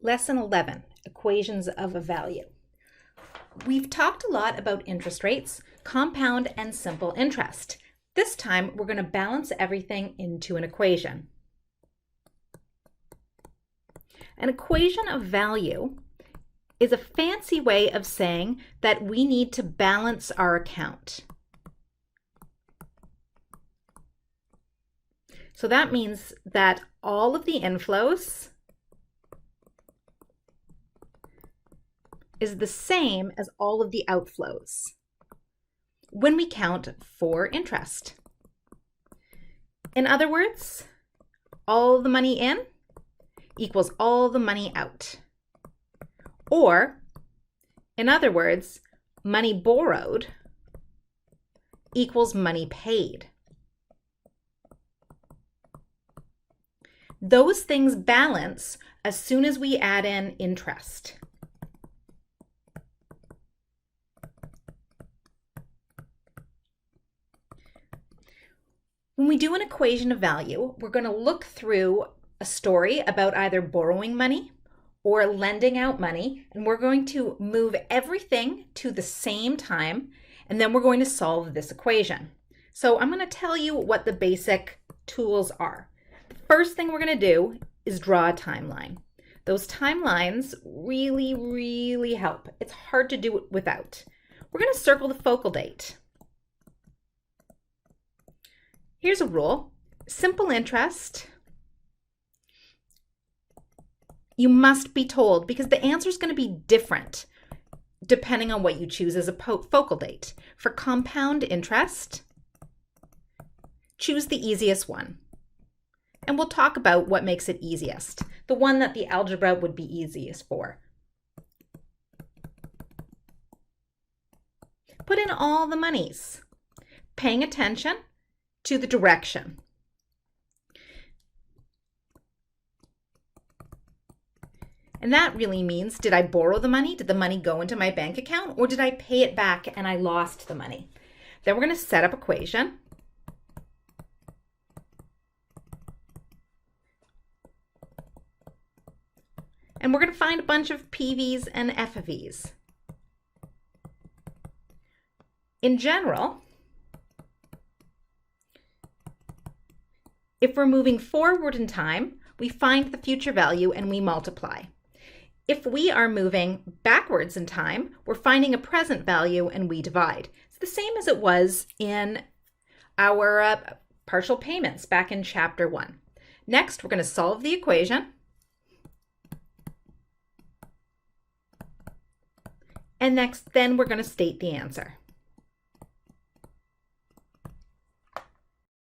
Lesson 11, Equations of a Value. We've talked a lot about interest rates, compound and simple interest. This time, we're going to balance everything into an equation. An equation of value is a fancy way of saying that we need to balance our account. So that means that all of the inflows is the same as all of the outflows when we count for interest. In other words, all the money in equals all the money out. Or, in other words, money borrowed equals money paid. Those things balance as soon as we add in interest. When we do an equation of value, we're going to look through a story about either borrowing money or lending out money, and we're going to move everything to the same time, and then we're going to solve this equation. So I'm going to tell you what the basic tools are. The first thing we're going to do is draw a timeline. Those timelines really help. It's hard to do it without. We're going to circle the focal date. Here's a rule. Simple interest, you must be told because the answer is going to be different depending on what you choose as a focal date. For compound interest, choose the easiest one. And we'll talk about what makes it easiest, the one that the algebra would be easiest for. Put in all the monies, paying attention to the direction. And that really means, did I borrow the money? Did the money go into my bank account? Or did I pay it back and I lost the money? Then we're going to set up equation. And we're going to find a bunch of PVs and FVs. In general, if we're moving forward in time, we find the future value and we multiply. If we are moving backwards in time, we're finding a present value and we divide. It's the same as it was in our partial payments back in chapter 1. Next, we're going to solve the equation. And then we're going to state the answer.